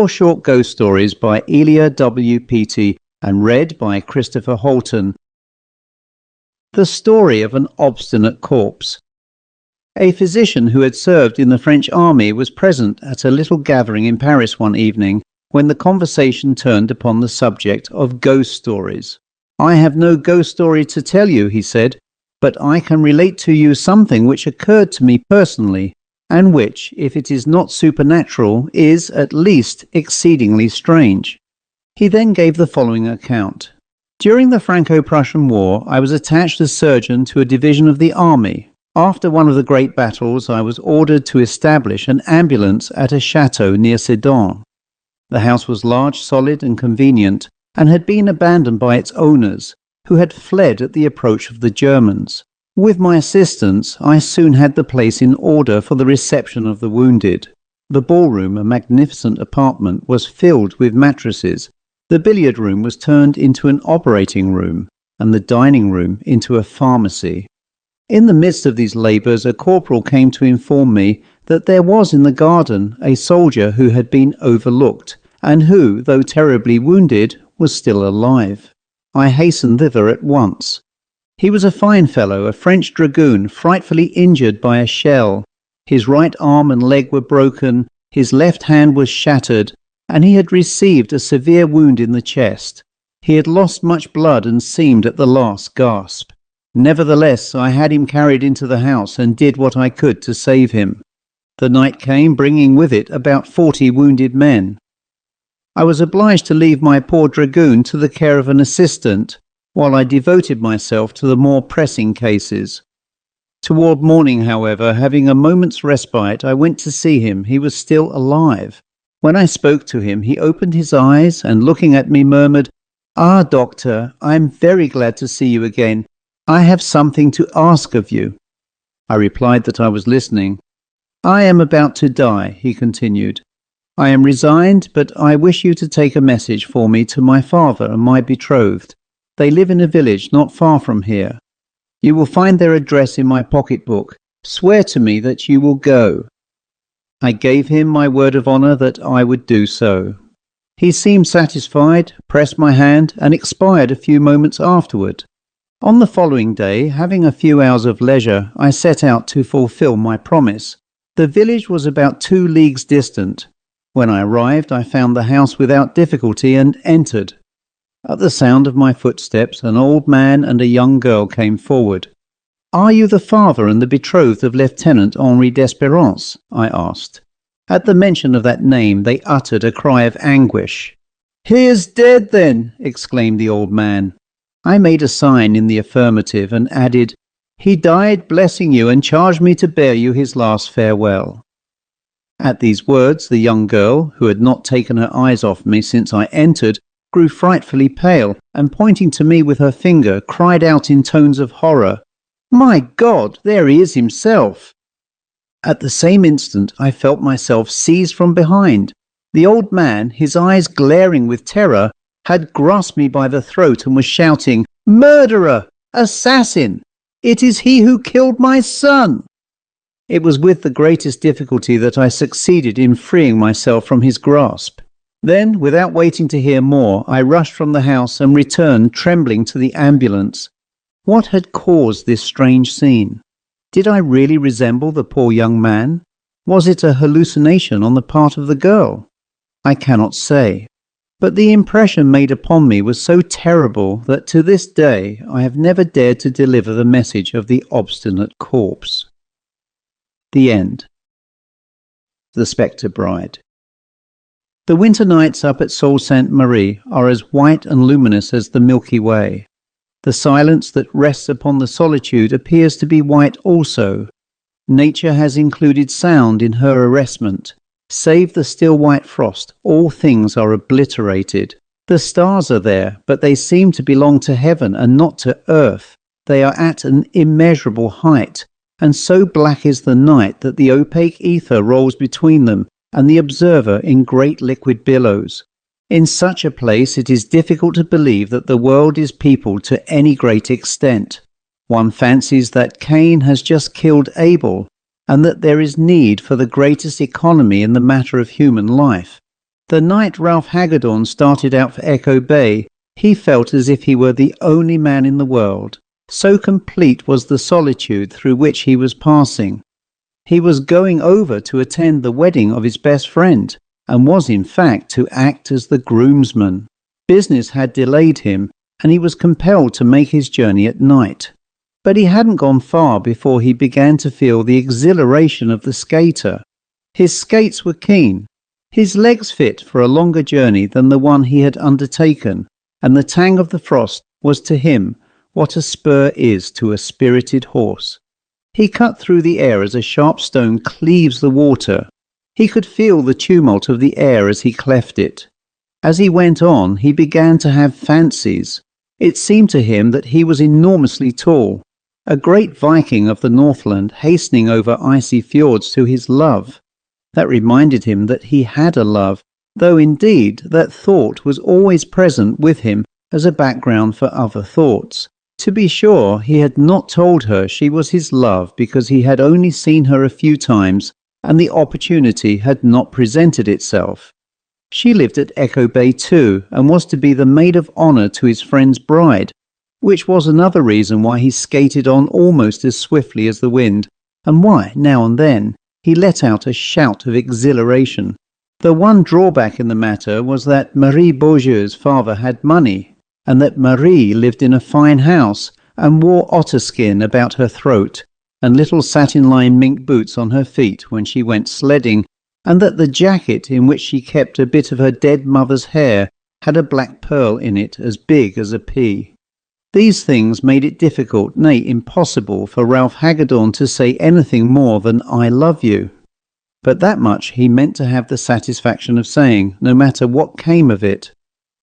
4 short ghost stories by Elia W. Peattie and read by Christopher Halton. The story of an obstinate corpse. A physician who had served in the French army was present at a little gathering in Paris one evening when the conversation turned upon the subject of ghost stories. "I have no ghost story to tell you," he said, "but I can relate to you something which occurred to me personally, and which, if it is not supernatural, is at least exceedingly strange." He then gave the following account. "During the Franco-Prussian War, I was attached as surgeon to a division of the army. After one of the great battles, I was ordered to establish an ambulance at a chateau near Sedan. The house was large, solid, and convenient, and had been abandoned by its owners, who had fled at the approach of the Germans. With my assistance, I soon had the place in order for the reception of the wounded. The ballroom, a magnificent apartment, was filled with mattresses. The billiard room was turned into an operating room, and the dining room into a pharmacy. In the midst of these labours, a corporal came to inform me that there was in the garden a soldier who had been overlooked, and who, though terribly wounded, was still alive. I hastened thither at once. He was a fine fellow, a French dragoon, frightfully injured by a shell. His right arm and leg were broken, his left hand was shattered, and he had received a severe wound in the chest. He had lost much blood and seemed at the last gasp. Nevertheless, I had him carried into the house and did what I could to save him. The night came, bringing with it about 40 wounded men. I was obliged to leave my poor dragoon to the care of an assistant, while I devoted myself to the more pressing cases. Toward morning, however, having a moment's respite, I went to see him. He was still alive. When I spoke to him, he opened his eyes and, looking at me, murmured, "Ah, doctor, I am very glad to see you again. I have something to ask of you." I replied that I was listening. "I am about to die," he continued. "I am resigned, but I wish you to take a message for me to my father and my betrothed. They live in a village not far from here. You will find their address in my pocketbook. Swear to me that you will go." I gave him my word of honour that I would do so. He seemed satisfied, pressed my hand, and expired a few moments afterward. On the following day, having a few hours of leisure, I set out to fulfil my promise. The village was about 2 leagues distant. When I arrived, I found the house without difficulty and entered. At the sound of my footsteps, an old man and a young girl came forward. "Are you the father and the betrothed of Lieutenant Henri d'Espérance?" I asked. At the mention of that name, they uttered a cry of anguish. "He is dead, then!" exclaimed the old man. I made a sign in the affirmative and added, "He died blessing you and charged me to bear you his last farewell." At these words, the young girl, who had not taken her eyes off me since I entered, grew frightfully pale, and pointing to me with her finger, cried out in tones of horror, "My God, there he is himself!" At the same instant, I felt myself seized from behind. The old man, his eyes glaring with terror, had grasped me by the throat and was shouting, "Murderer! Assassin! It is he who killed my son!" It was with the greatest difficulty that I succeeded in freeing myself from his grasp. Then, without waiting to hear more, I rushed from the house and returned trembling to the ambulance. What had caused this strange scene? Did I really resemble the poor young man? Was it a hallucination on the part of the girl? I cannot say. But the impression made upon me was so terrible that to this day I have never dared to deliver the message of the obstinate corpse. The end. The Spectre Bride. The winter nights up at Sault Ste. Marie are as white and luminous as the Milky Way. The silence that rests upon the solitude appears to be white also. Nature has included sound in her arrestment. Save the still white frost, all things are obliterated. The stars are there, but they seem to belong to heaven and not to earth. They are at an immeasurable height, and so black is the night that the opaque ether rolls between them, and the observer in great liquid billows. In such a place it is difficult to believe that the world is peopled to any great extent. One fancies that Cain has just killed Abel, and that there is need for the greatest economy in the matter of human life. The night Ralph Hagedorn started out for Echo Bay, he felt as if he were the only man in the world. So complete was the solitude through which he was passing. He was going over to attend the wedding of his best friend, and was in fact to act as the groomsman. Business had delayed him, and he was compelled to make his journey at night. But he hadn't gone far before he began to feel the exhilaration of the skater. His skates were keen, his legs fit for a longer journey than the one he had undertaken, and the tang of the frost was to him what a spur is to a spirited horse. He cut through the air as a sharp stone cleaves the water. He could feel the tumult of the air as he cleft it. As he went on, he began to have fancies. It seemed to him that he was enormously tall, a great Viking of the Northland hastening over icy fjords to his love. That reminded him that he had a love, though indeed that thought was always present with him as a background for other thoughts. To be sure, he had not told her she was his love because he had only seen her a few times and the opportunity had not presented itself. She lived at Echo Bay too, and was to be the maid of honour to his friend's bride, which was another reason why he skated on almost as swiftly as the wind, and why, now and then, he let out a shout of exhilaration. The one drawback in the matter was that Marie Beaujeu's father had money, and that Marie lived in a fine house and wore otter skin about her throat, and little satin-lined mink boots on her feet when she went sledding, and that the jacket in which she kept a bit of her dead mother's hair had a black pearl in it as big as a pea. These things made it difficult, nay impossible, for Ralph Hagedorn to say anything more than "I love you." But that much he meant to have the satisfaction of saying, no matter what came of it.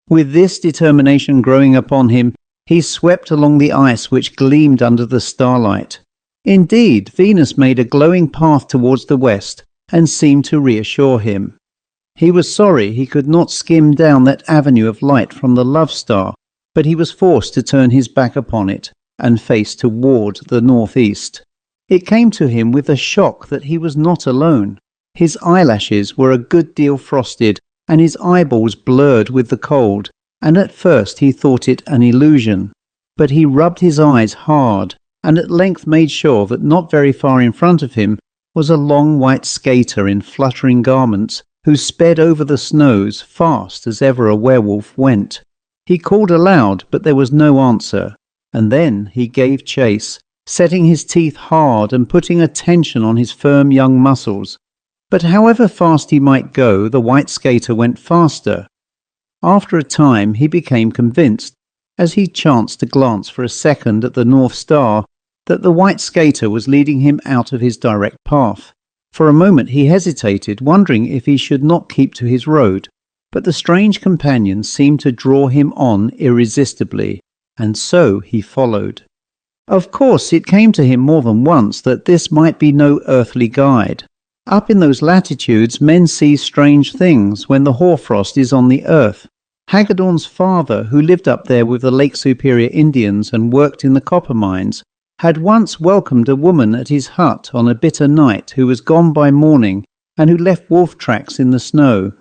With this determination growing upon him, he swept along the ice which gleamed under the starlight. Indeed, Venus made a glowing path towards the west, and seemed to reassure him. He was sorry he could not skim down that avenue of light from the Love Star, but he was forced to turn his back upon it, and face toward the northeast. It came to him with a shock that he was not alone. His eyelashes were a good deal frosted, and his eyeballs blurred with the cold, and at first he thought it an illusion. But he rubbed his eyes hard, and at length made sure that not very far in front of him was a long white skater in fluttering garments, who sped over the snows fast as ever a werewolf went. He called aloud, but there was no answer, and then he gave chase, setting his teeth hard and putting a tension on his firm young muscles. But however fast he might go, the white skater went faster. After a time he became convinced, as he chanced to glance for a second at the North Star, that the white skater was leading him out of his direct path. For a moment he hesitated, wondering if he should not keep to his road, but the strange companion seemed to draw him on irresistibly, and so he followed. Of course it came to him more than once that this might be no earthly guide. Up in those latitudes men see strange things when the hoarfrost is on the earth. Hagedorn's father, who lived up there with the Lake Superior Indians and worked in the copper mines, had once welcomed a woman at his hut on a bitter night who was gone by morning and who left wolf tracks in the snow.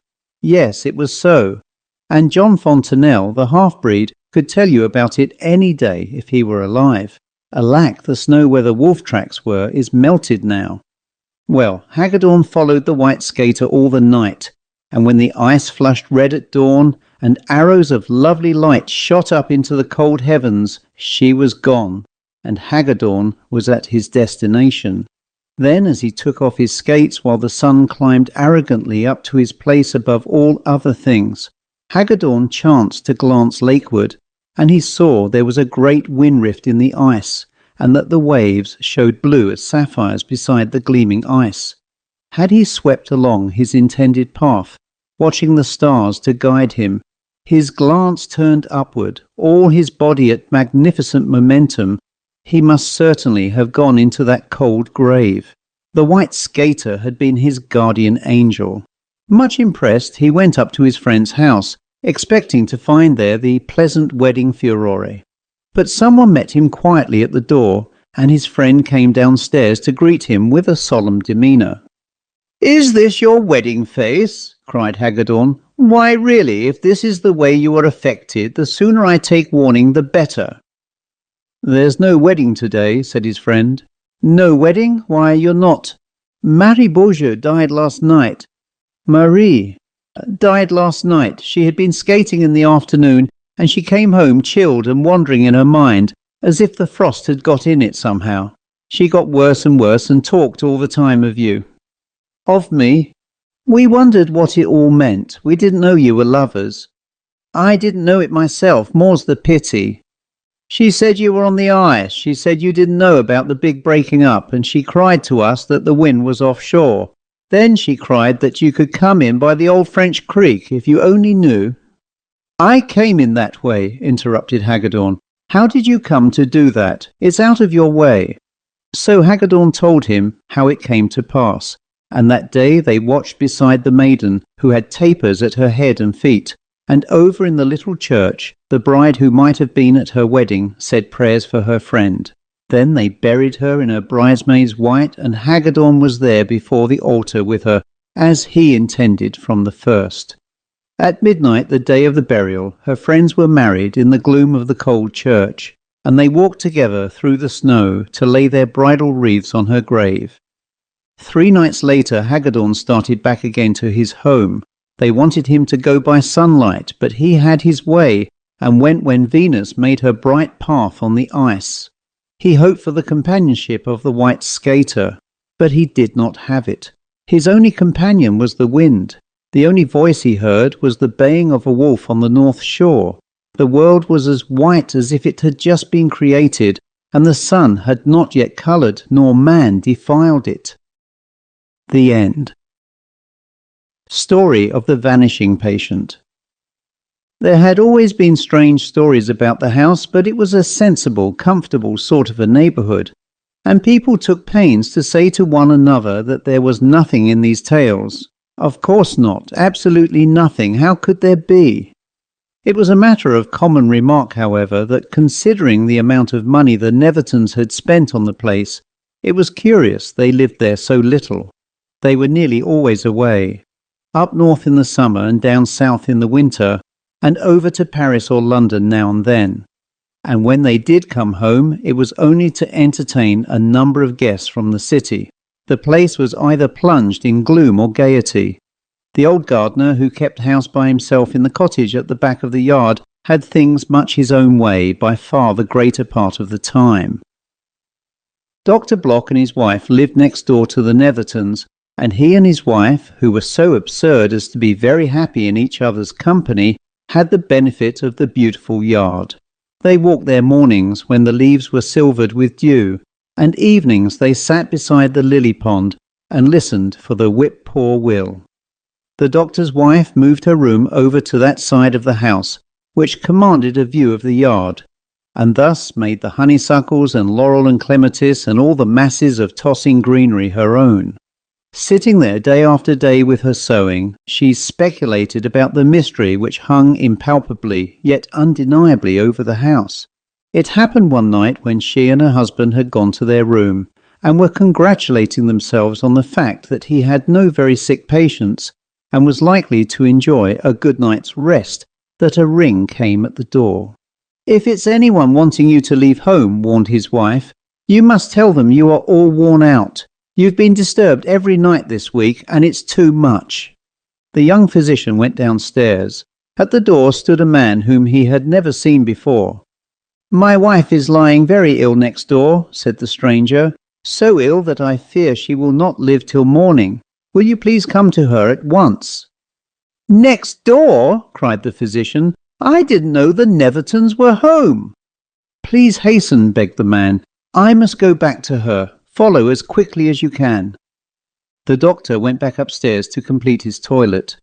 Yes, it was so, and John Fontenelle, the half-breed, could tell you about it any day if he were alive. Alack, the snow where the wolf tracks were is melted now. Well, Hagedorn followed the white skater all the night, and when the ice flushed red at dawn and arrows of lovely light shot up into the cold heavens, she was gone, and Hagedorn was at his destination. Then, as he took off his skates while the sun climbed arrogantly up to his place above all other things, Hagedorn chanced to glance lakeward, and he saw there was a great wind rift in the ice, and that the waves showed blue as sapphires beside the gleaming ice. Had he swept along his intended path, watching the stars to guide him, his glance turned upward, all his body at magnificent momentum, he must certainly have gone into that cold grave. The white skater had been his guardian angel. Much impressed, he went up to his friend's house, expecting to find there the pleasant wedding furore. But someone met him quietly at the door, and his friend came downstairs to greet him with a solemn demeanour. "Is this your wedding face?" cried Hagedorn. "Why, really, if this is the way you are affected, the sooner I take warning, the better." "There's no wedding today," said his friend. "No wedding? Why, you're not—" "Marie Beaujeu died last night." "Marie died last night. She had been skating in the afternoon, and she came home chilled and wandering in her mind, as if the frost had got in it somehow. She got worse and worse and talked all the time of you." "Of me?" "We wondered what it all meant. We didn't know you were lovers." "I didn't know it myself, more's the pity." "She said you were on the ice. She said you didn't know about the big breaking up, and she cried to us that the wind was offshore. Then she cried that you could come in by the old French creek if you only knew—" "I came in that way," interrupted Hagedorn. "How did you come to do that? It's out of your way." So Hagedorn told him how it came to pass, and that day they watched beside the maiden, who had tapers at her head and feet, and over in the little church the bride who might have been at her wedding said prayers for her friend. Then they buried her in her bridesmaid's white, and Hagedorn was there before the altar with her, as he intended from the first. At midnight the day of the burial, her friends were married in the gloom of the cold church, and they walked together through the snow to lay their bridal wreaths on her grave. 3 nights later Hagedorn started back again to his home. They wanted him to go by sunlight, but he had his way, and went when Venus made her bright path on the ice. He hoped for the companionship of the white skater, but he did not have it. His only companion was the wind. The only voice he heard was the baying of a wolf on the north shore. The world was as white as if it had just been created, and the sun had not yet coloured, nor man defiled it. The end. Story of the Vanishing Patient. There had always been strange stories about the house, but it was a sensible, comfortable sort of a neighbourhood, and people took pains to say to one another that there was nothing in these tales. Of course not, absolutely nothing. How could there be? It was a matter of common remark, however, that considering the amount of money the Nethertons had spent on the place, it was curious they lived there so little. They were nearly always away, up north in the summer and down south in the winter, and over to Paris or London now and then. And when they did come home, it was only to entertain a number of guests from the city. The place was either plunged in gloom or gaiety. The old gardener, who kept house by himself in the cottage at the back of the yard, had things much his own way by far the greater part of the time. Dr. Block and his wife lived next door to the Nethertons, and he and his wife, who were so absurd as to be very happy in each other's company, had the benefit of the beautiful yard. They walked there mornings when the leaves were silvered with dew, and evenings they sat beside the lily pond and listened for the whip-poor-will. The doctor's wife moved her room over to that side of the house, which commanded a view of the yard, and thus made the honeysuckles and laurel and clematis and all the masses of tossing greenery her own. Sitting there day after day with her sewing, she speculated about the mystery which hung impalpably yet undeniably over the house. It happened one night when she and her husband had gone to their room, and were congratulating themselves on the fact that he had no very sick patients, and was likely to enjoy a good night's rest, that a ring came at the door. "If it's anyone wanting you to leave home," warned his wife, "you must tell them you are all worn out. You've been disturbed every night this week, and it's too much." The young physician went downstairs. At the door stood a man whom he had never seen before. "My wife is lying very ill next door," said the stranger, "so ill that I fear she will not live till morning. Will you please come to her at once?" "Next door?" cried the physician. "I didn't know the Nethertons were home." "Please hasten," begged the man. "I must go back to her. Follow as quickly as you can." The doctor went back upstairs to complete his toilet.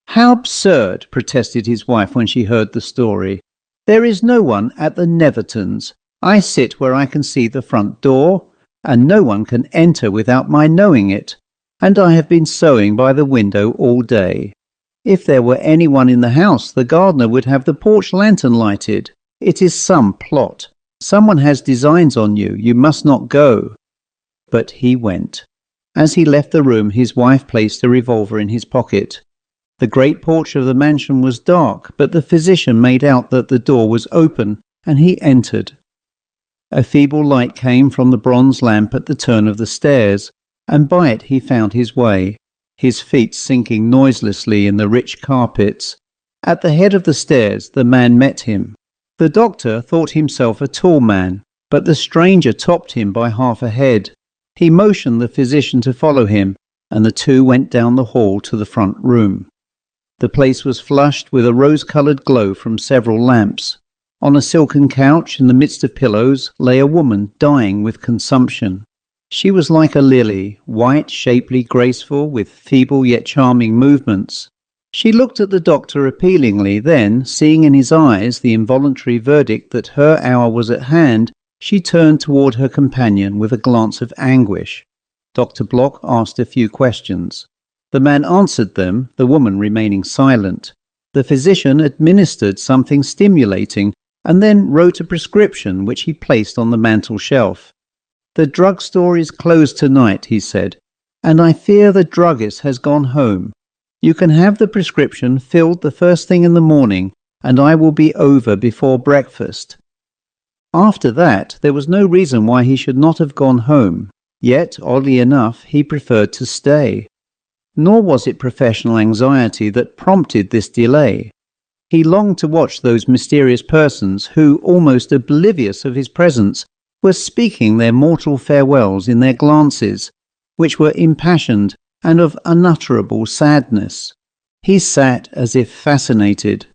"How absurd," protested his wife when she heard the story. "There is no one at the Nethertons. I sit where I can see the front door, and no one can enter without my knowing it. And I have been sewing by the window all day. If there were anyone in the house, the gardener would have the porch lantern lighted. It is some plot. Someone has designs on you. You must not go." But he went. As he left the room, his wife placed a revolver in his pocket. The great porch of the mansion was dark, but the physician made out that the door was open, and he entered. A feeble light came from the bronze lamp at the turn of the stairs, and by it he found his way, his feet sinking noiselessly in the rich carpets. At the head of the stairs the man met him. The doctor thought himself a tall man, but the stranger topped him by half a head. He motioned the physician to follow him, and the two went down the hall to the front room. The place was flushed with a rose-coloured glow from several lamps. On a silken couch in the midst of pillows lay a woman dying with consumption. She was like a lily, white, shapely, graceful, with feeble yet charming movements. She looked at the doctor appealingly, then, seeing in his eyes the involuntary verdict that her hour was at hand, she turned toward her companion with a glance of anguish. Dr. Block asked a few questions. The man answered them, the woman remaining silent. The physician administered something stimulating, and then wrote a prescription which he placed on the mantel shelf. "The drugstore is closed tonight," he said, "and I fear the druggist has gone home. You can have the prescription filled the first thing in the morning, and I will be over before breakfast." After that, there was no reason why he should not have gone home, yet, oddly enough, he preferred to stay. Nor was it professional anxiety that prompted this delay. He longed to watch those mysterious persons who, almost oblivious of his presence, were speaking their mortal farewells in their glances, which were impassioned and of unutterable sadness. He sat as if fascinated.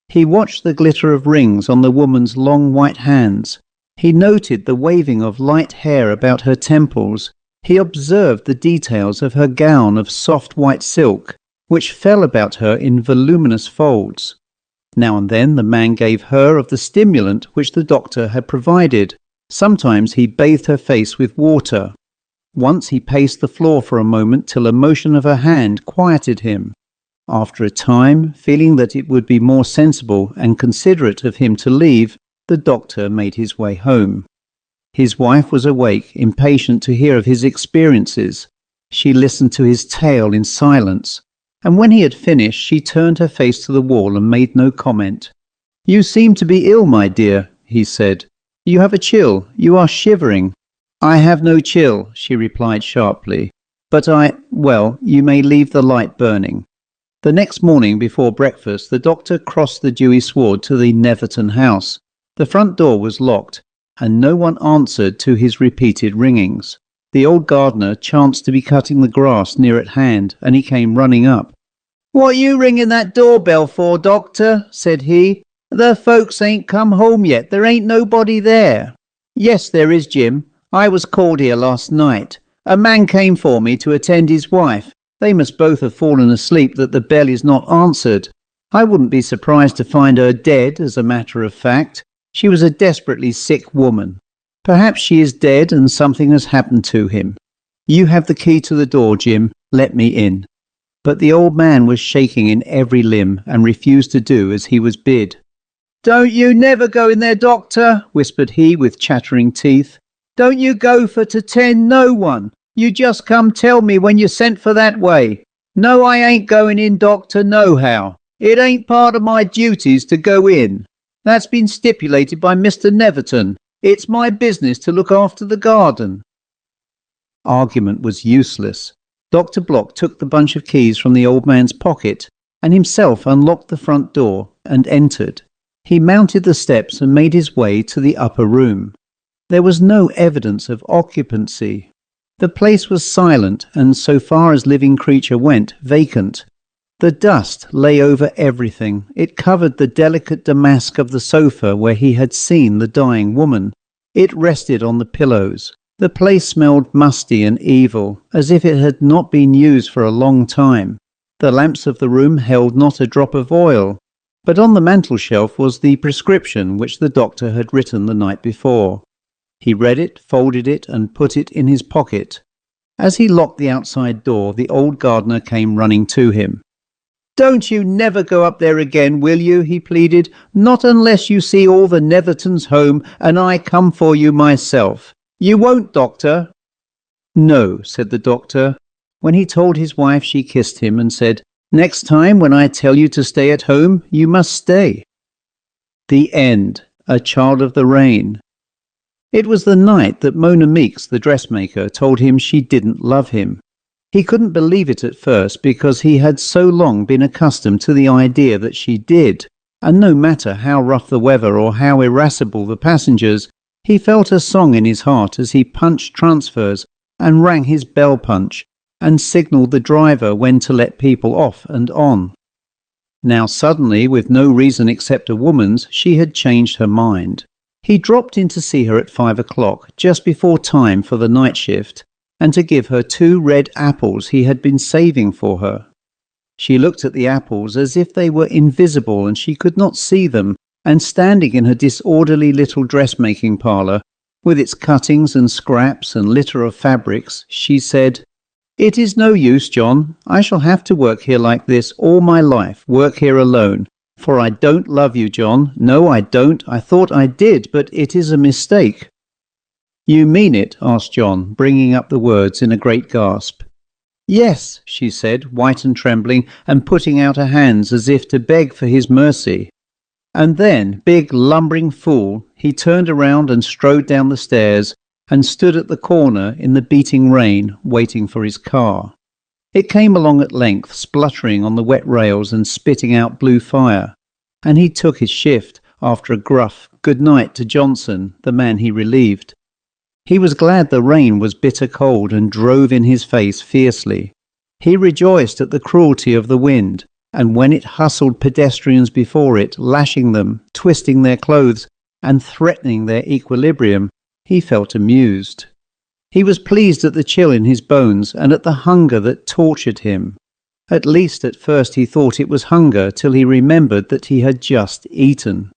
He watched the glitter of rings on the woman's long white hands. He noted the waving of light hair about her temples. He observed the details of her gown of soft white silk, which fell about her in voluminous folds. Now and then the man gave her of the stimulant which the doctor had provided. Sometimes he bathed her face with water. Once he paced the floor for a moment till a motion of her hand quieted him. After a time, feeling that it would be more sensible and considerate of him to leave, the doctor made his way home. His wife was awake, impatient to hear of his experiences. She listened to his tale in silence, and when he had finished, she turned her face to the wall and made no comment. "You seem to be ill, my dear," he said. "You have a chill. You are shivering." "I have no chill," she replied sharply. "But well, you may leave the light burning." The next morning before breakfast, the doctor crossed the dewy sward to the Netherton house. The front door was locked, and no one answered to his repeated ringings. The old gardener chanced to be cutting the grass near at hand, and he came running up. "What you ringing that doorbell for, doctor?" said he. "The folks ain't come home yet. There ain't nobody there." "Yes, there is, Jim. I was called here last night. A man came for me to attend his wife. They must both have fallen asleep that the bell is not answered. I wouldn't be surprised to find her dead, as a matter of fact. She was a desperately sick woman. Perhaps she is dead and something has happened to him. You have the key to the door, Jim. Let me in." But the old man was shaking in every limb and refused to do as he was bid. "Don't you never go in there, doctor," whispered he with chattering teeth. "Don't you go for to tend no one. You just come tell me when you're sent for that way. No, I ain't going in, doctor, nohow. It ain't part of my duties to go in. That's been stipulated by Mr. Netherton. It's my business to look after the garden." Argument was useless. Dr. Block took the bunch of keys from the old man's pocket and himself unlocked the front door and entered. He mounted the steps and made his way to the upper room. There was no evidence of occupancy. The place was silent and, so far as living creature went, vacant. The dust lay over everything. It covered the delicate damask of the sofa where he had seen the dying woman. It rested on the pillows. The place smelled musty and evil, as if it had not been used for a long time. The lamps of the room held not a drop of oil, but on the mantel-shelf was the prescription which the doctor had written the night before. He read it, folded it, and put it in his pocket. As he locked the outside door, the old gardener came running to him. "Don't you never go up there again, will you?" he pleaded. "Not unless you see all the Nethertons home, and I come for you myself. You won't, doctor?" "No," said the doctor. When he told his wife, she kissed him and said, Next time when I tell you to stay at home, you must stay. The end. A Child of the Rain. It was the night that Mona Meeks, the dressmaker, told him she didn't love him. He couldn't believe it at first because he had so long been accustomed to the idea that she did, and no matter how rough the weather or how irascible the passengers, he felt a song in his heart as he punched transfers and rang his bell punch and signalled the driver when to let people off and on. Now suddenly, with no reason except a woman's, she had changed her mind. He dropped in to see her at 5 o'clock, just before time for the night shift, and to give her 2 red apples he had been saving for her. She looked at the apples as if they were invisible and she could not see them, and standing in her disorderly little dressmaking parlour, with its cuttings and scraps and litter of fabrics, she said, "It is no use, John. I shall have to work here like this all my life, work here alone. For I don't love you, John. No, I don't. I thought I did, but it is a mistake." "You mean it?" asked John, bringing up the words in a great gasp. "Yes," she said, white and trembling, and putting out her hands as if to beg for his mercy. And then, big lumbering fool, he turned around and strode down the stairs, and stood at the corner in the beating rain, waiting for his car. It came along at length, spluttering on the wet rails and spitting out blue fire, and he took his shift after a gruff good night to Johnson, the man he relieved. He was glad the rain was bitter cold and drove in his face fiercely. He rejoiced at the cruelty of the wind, and when it hustled pedestrians before it, lashing them, twisting their clothes, and threatening their equilibrium, he felt amused. He was pleased at the chill in his bones and at the hunger that tortured him. At least at first he thought it was hunger till he remembered that he had just eaten.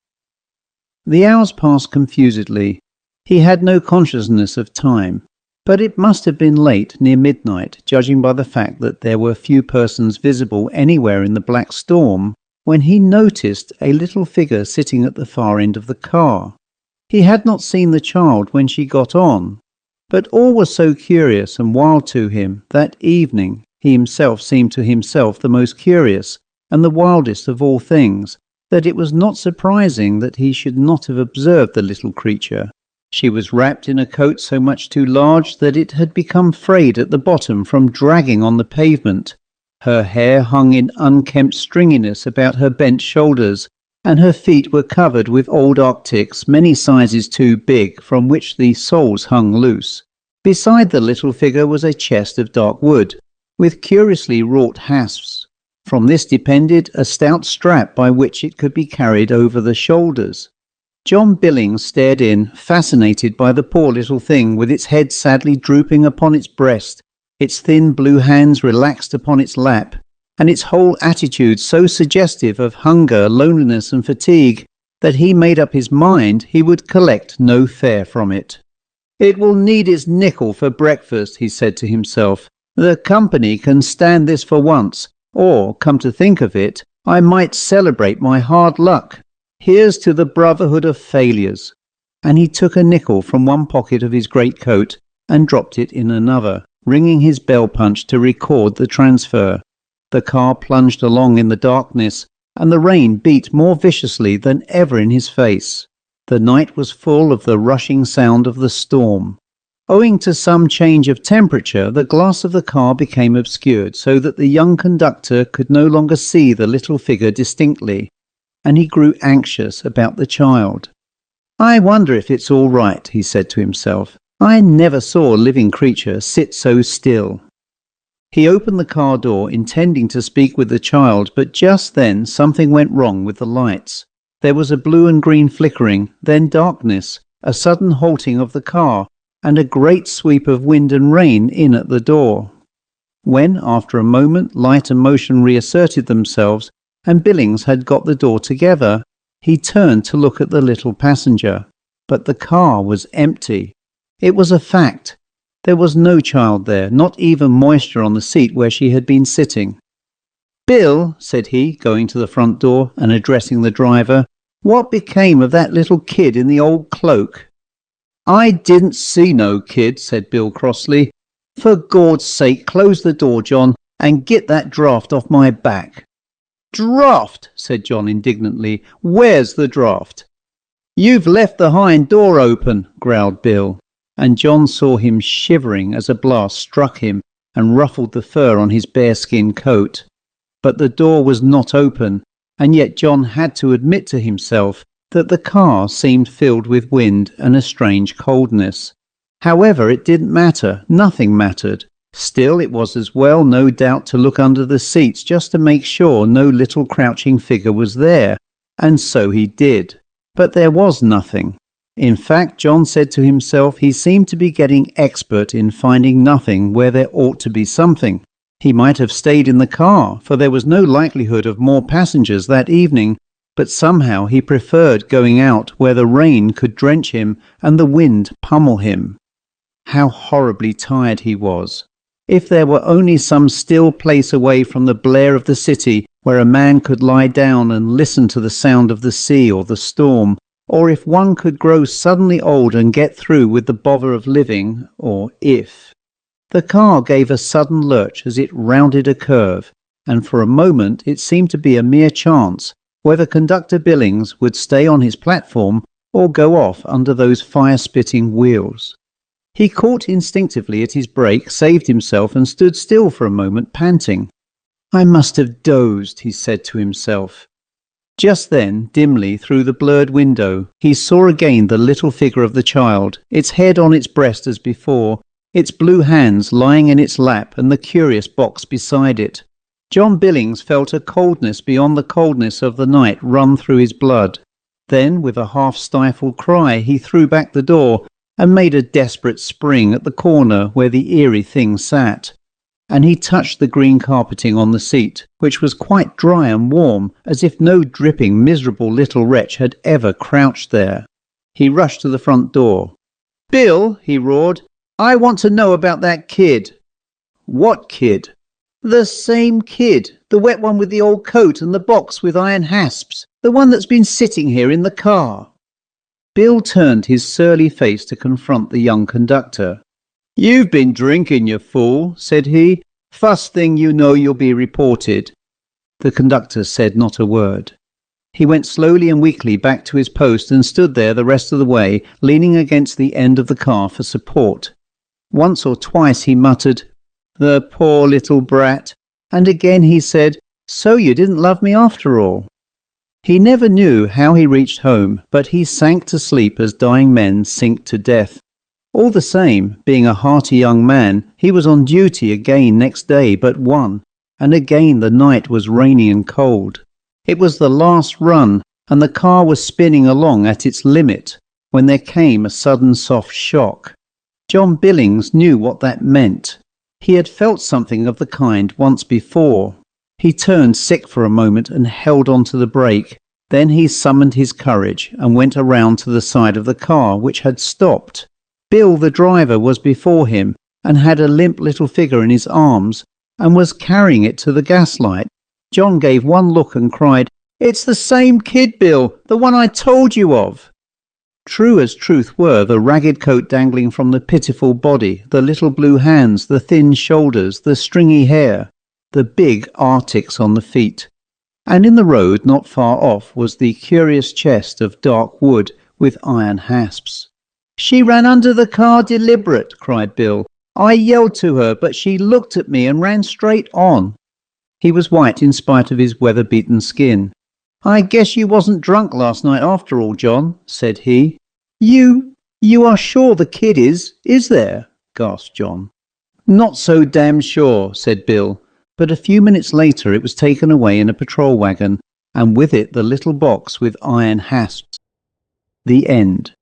The hours passed confusedly. He had no consciousness of time, but it must have been late, near midnight, judging by the fact that there were few persons visible anywhere in the black storm, when he noticed a little figure sitting at the far end of the car. He had not seen the child when she got on, but all was so curious and wild to him that evening he himself seemed to himself the most curious and the wildest of all things, that it was not surprising that he should not have observed the little creature. She was wrapped in a coat so much too large that it had become frayed at the bottom from dragging on the pavement. Her hair hung in unkempt stringiness about her bent shoulders, and her feet were covered with old arctics many sizes too big, from which the soles hung loose. Beside the little figure was a chest of dark wood, with curiously wrought hasps. From this depended a stout strap by which it could be carried over the shoulders. John Billings stared in, fascinated by the poor little thing, with its head sadly drooping upon its breast, its thin blue hands relaxed upon its lap, and its whole attitude so suggestive of hunger, loneliness, and fatigue, that he made up his mind he would collect no fare from it. "It will need its nickel for breakfast," he said to himself. "The company can stand this for once, or, come to think of it, I might celebrate my hard luck. Here's to the brotherhood of failures." And he took a nickel from one pocket of his greatcoat and dropped it in another, ringing his bell punch to record the transfer. The car plunged along in the darkness, and the rain beat more viciously than ever in his face. The night was full of the rushing sound of the storm. Owing to some change of temperature, the glass of the car became obscured, so that the young conductor could no longer see the little figure distinctly, and he grew anxious about the child. "I wonder if it's all right," he said to himself. "I never saw a living creature sit so still." He opened the car door, intending to speak with the child, but just then something went wrong with the lights. There was a blue and green flickering, then darkness, a sudden halting of the car, and a great sweep of wind and rain in at the door. When, after a moment, light and motion reasserted themselves, and Billings had got the door together, he turned to look at the little passenger. But the car was empty. It was a fact. There was no child there, not even moisture on the seat where she had been sitting. "Bill," said he, going to the front door and addressing the driver, "what became of that little kid in the old cloak?" "I didn't see no kid," said Bill crossly. "For Gord's sake, close the door, John, and get that draft off my back." "Draft?" said John indignantly. "Where's the draft?" "You've left the hind door open," growled Bill, and John saw him shivering as a blast struck him and ruffled the fur on his bearskin coat. But the door was not open, and yet John had to admit to himself that the car seemed filled with wind and a strange coldness. However, it didn't matter. Nothing mattered. Still, it was as well, no doubt, to look under the seats just to make sure no little crouching figure was there, and so he did. But there was nothing. In fact, John said to himself, he seemed to be getting expert in finding nothing where there ought to be something. He might have stayed in the car, for there was no likelihood of more passengers that evening, but somehow he preferred going out where the rain could drench him and the wind pummel him. How horribly tired he was. If there were only some still place away from the blare of the city where a man could lie down and listen to the sound of the sea or the storm, or if one could grow suddenly old and get through with the bother of living, or if. The car gave a sudden lurch as it rounded a curve, and for a moment it seemed to be a mere chance whether Conductor Billings would stay on his platform or go off under those fire-spitting wheels. He caught instinctively at his brake, saved himself, and stood still for a moment, panting. "I must have dozed," he said to himself. Just then, dimly, through the blurred window, he saw again the little figure of the child, its head on its breast as before, its blue hands lying in its lap, and the curious box beside it. John Billings felt a coldness beyond the coldness of the night run through his blood. Then, with a half-stifled cry, he threw back the door and made a desperate spring at the corner where the eerie thing sat. And he touched the green carpeting on the seat, which was quite dry and warm, as if no dripping, miserable little wretch had ever crouched there. He rushed to the front door. "Bill," he roared, "I want to know about that kid." "What kid?" "The same kid, the wet one with the old coat and the box with iron hasps, the one that's been sitting here in the car." Bill turned his surly face to confront the young conductor. "You've been drinking, you fool," said he. "First thing you know you'll be reported." The conductor said not a word. He went slowly and weakly back to his post and stood there the rest of the way, leaning against the end of the car for support. Once or twice he muttered, "The poor little brat," and again he said, "So you didn't love me after all." He never knew how he reached home, but he sank to sleep as dying men sink to death. All the same, being a hearty young man, he was on duty again next day but one, and again the night was rainy and cold. It was the last run, and the car was spinning along at its limit, when there came a sudden soft shock. John Billings knew what that meant. He had felt something of the kind once before. He turned sick for a moment and held on to the brake. Then he summoned his courage and went around to the side of the car, which had stopped. Bill, the driver, was before him and had a limp little figure in his arms and was carrying it to the gaslight. John gave one look and cried, "It's the same kid, Bill, the one I told you of." True as truth were the ragged coat dangling from the pitiful body, the little blue hands, the thin shoulders, the stringy hair, the big arctics on the feet. And in the road not far off was the curious chest of dark wood with iron hasps. "She ran under the car deliberate," cried Bill. "I yelled to her, but she looked at me and ran straight on." He was white in spite of his weather-beaten skin. "I guess you wasn't drunk last night after all, John," said he. You are sure the kid is there?" gasped John. "Not so damn sure," said Bill. But a few minutes later it was taken away in a patrol wagon, and with it the little box with iron hasps. The end.